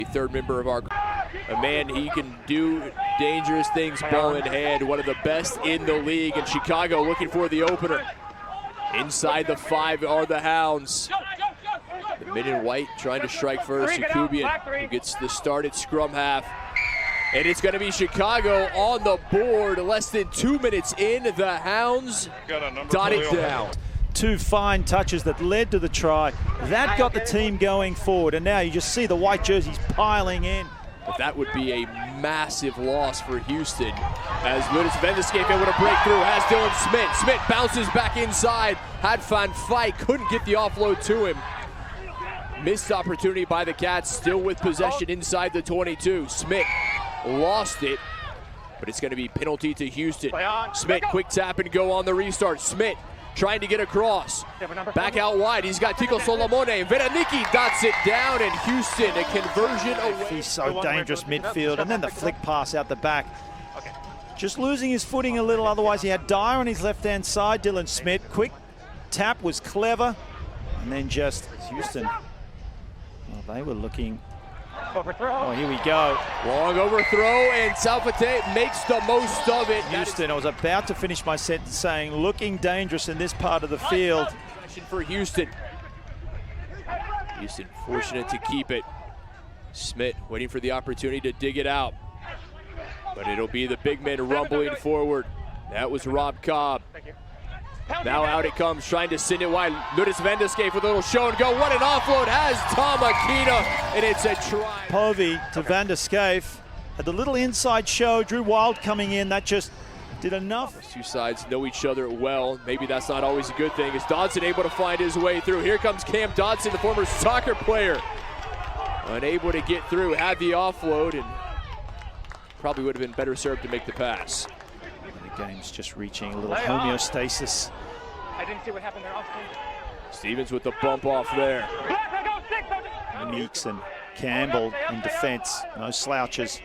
Third member of our, a man, he can do dangerous things ball in hand, one of the best in the league, and Chicago looking for the opener. Inside the 5 are the Hounds. The men in white trying to strike first. Jakubian, who gets the start at scrum half. And it's going to be Chicago on the board. Less than 2 minutes in, the Hounds dot it down. 2 fine touches that led to the try. That got the team going forward, and now you just see the white jerseys piling in. But that would be a massive loss for Houston, as Lucas Vendescape able to break through, has Dylan Smith. Smith bounces back inside, had Van Fight, couldn't get the offload to him. Missed opportunity by the Cats, still with possession inside the 22. Smith lost it, but it's going to be penalty to Houston. Smith, quick tap and go on the restart. Smith trying to get across. Back out wide. He's got Tico Solomone. Veraniki dots it down, and Houston a conversion away. He's so dangerous midfield, and then the flick pass out the back. Just losing his footing a little, otherwise he had Dyer on his left-hand side. Dylan Smith, quick tap was clever, and then just Houston. Well, they were looking. Overthrow. Oh, here we go. Long overthrow, and Salfate makes the most of it. Houston, I was about to finish my sentence saying, looking dangerous in this part of the field. For Houston. Houston fortunate to keep it. Smith waiting for the opportunity to dig it out. But it'll be the big men rumbling forward. That was Rob Cobb. Now out it comes, trying to send it wide. Lucas Vendescape with a little show and go. What an offload has Tom Aquina, and it's a try. Povey to Vendescape. Had the little inside show. Drew Wild coming in. That just did enough. Those two sides know each other well. Maybe that's not always a good thing. Is Dodson able to find his way through? Here comes Cam Dodson, the former soccer player. Unable to get through, had the offload, and probably would have been better served to make the pass. The game's just reaching a little homeostasis. I didn't see what happened there, Austin. Stevens with the bump off there. Meeks and Campbell in defense, no slouches.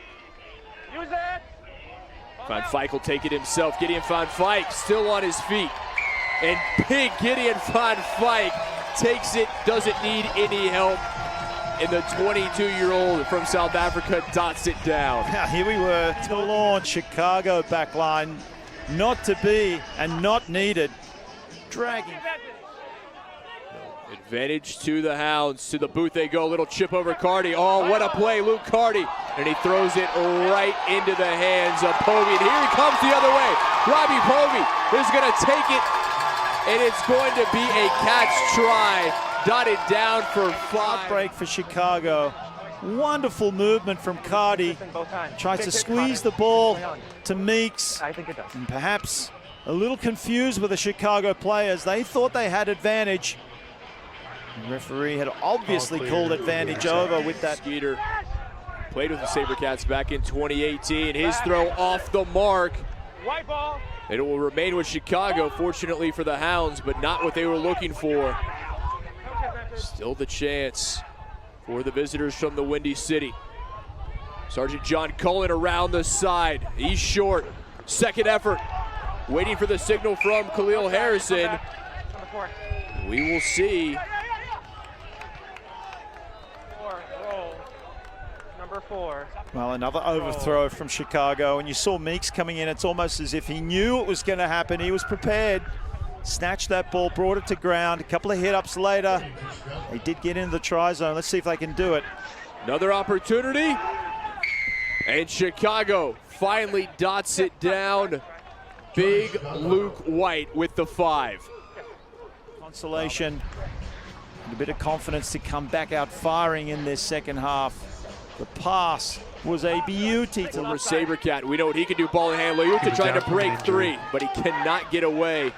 Use it. Van Fijk will take it himself. Gideon Van Fijk still on his feet. And big Gideon Van Fijk takes it, doesn't need any help. And the 22-year-old from South Africa dots it down. Now here we were, Toulon, Chicago backline. Not to be and not needed. Dragging. Advantage to the Hounds. To the booth they go. Little chip over Cardi. Oh, what a play, Luke Cardi. And he throws it right into the hands of Povey. And here he comes the other way. Robbie Povey is going to take it. And it's going to be a catch try. Dotted down for 5. Break for Chicago. Wonderful movement from Cardi. Tries to squeeze the ball to Meeks. I think it does. And perhaps a little confused with the Chicago players. They thought they had advantage. The referee had obviously called advantage over with that. Skeeter played with the SaberCats back in 2018. His throw off the mark. White ball. It will remain with Chicago, fortunately for the Hounds, but not what they were looking for. Still the chance for the visitors from the Windy City. Sergeant John Cullen around the side. He's short. Second effort. Waiting for the signal from Khalil Harrison. We will see. Number 4. Well, another overthrow from Chicago, and you saw Meeks coming in. It's almost as if he knew it was going to happen. He was prepared. Snatched that ball, brought it to ground. A couple of hit-ups later, they did get into the try zone. Let's see if they can do it. Another opportunity. And Chicago finally dots it down. Big Luke White with the 5. Consolation and a bit of confidence to come back out firing in this second half. The pass was a beauty to former SaberCat. We know what he can do, ball in hand. Layuta trying to break 3, but he cannot get away.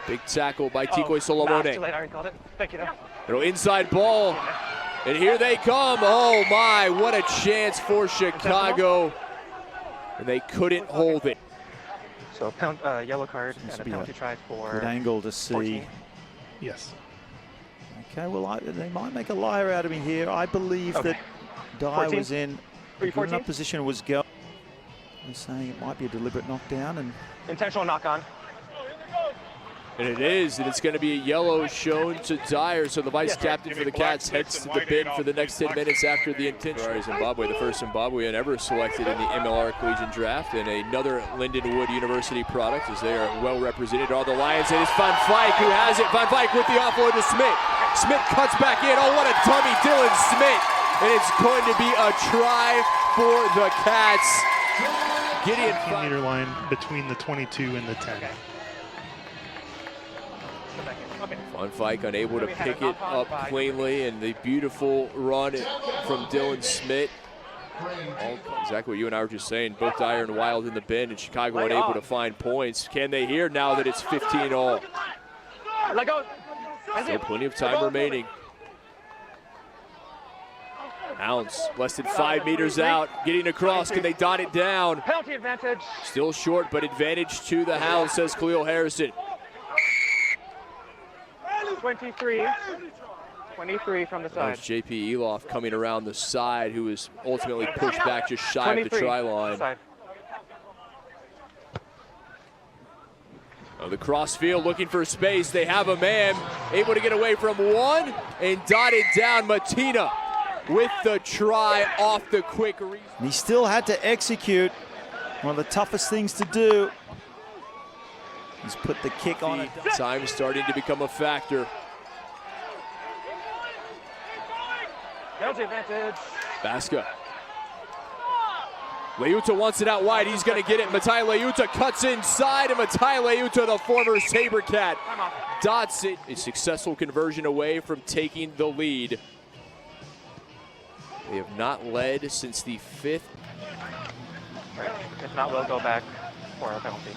Big tackle by Tikoi Solomone. Too late, I already called it. Thank you, though. Little inside ball. And here they come. Oh my, what a chance for Chicago. And they couldn't hold it. So yellow card and a penalty try for good angle to see. 14. Yes. Okay, well, they might make a liar out of me here. I believe that Dyer was in a good enough position, was go. They're saying it might be a deliberate knockdown and intentional knock on. And it is, and it's going to be a yellow shown to Dyer, so the vice captain for the Cats heads to the bin for the next 10 minutes after the intention. Zimbabwe, the first Zimbabwean ever selected in the MLR Collegiate Draft, and another Lindenwood University product, as they are well represented, are the Lions. It is Van Fyke who has it. Van Fyke with the offload to Smith. Smith cuts back in. Oh, what a dummy, Dylan Smith. And it's going to be a try for the Cats. Gideon 15-meter line between the 22 and the 10. Van Fyke unable to pick it up cleanly, and the beautiful run from Dylan Smith. Exactly what you and I were just saying. Both Dyer and Wild in the bin, and Chicago unable to find points. Can they here now that it's 15 all? Still plenty of time remaining. Hounds less than 5 meters out, getting across. Can they dot it down? Penalty advantage. Still short, but advantage to the Hounds, says Khalil Harrison. 23 from the side. There's JP Eloff coming around the side, who is ultimately pushed back just shy of the try line. Oh, the cross field looking for space. They have a man able to get away from one and dot it down. Matina with the try off the quick read. He still had to execute. One of the toughest things to do. He's put the kick on it. Time starting to become a factor. Penalty advantage. Baska. Leuta wants it out wide. He's going to get it. Matai Leuta cuts inside, and Matai Leuta, the former SaberCat, dots it. A successful conversion away from taking the lead. They have not led since the 5th. If not, we'll go back for a penalty.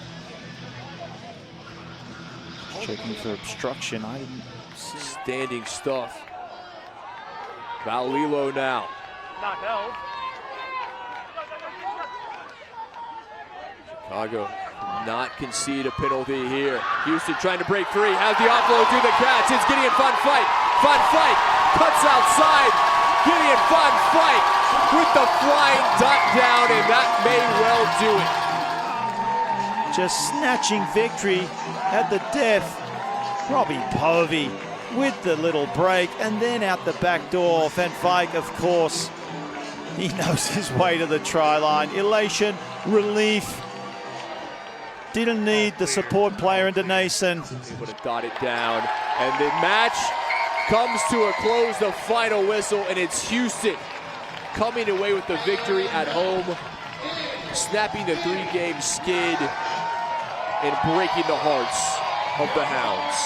Checking for obstruction. I didn't see. Standing stuff. Valilo now. Not held. Chicago not concede a penalty here. Houston trying to break free. Has the offload to the Cats. It's Gideon Van Fyke. Van Fyke cuts outside. Gideon Van Fyke with the flying dot down, and that may well do it. Just snatching victory at the death. Robbie Povey with the little break, and then out the back door. Van Fyke, of course, he knows his way to the try line. Elation, relief. Didn't need the support player into Nason. Able to dot it down, and the match comes to a close. The final whistle, and it's Houston coming away with the victory at home, snapping the 3-game skid and breaking the hearts of the Hounds.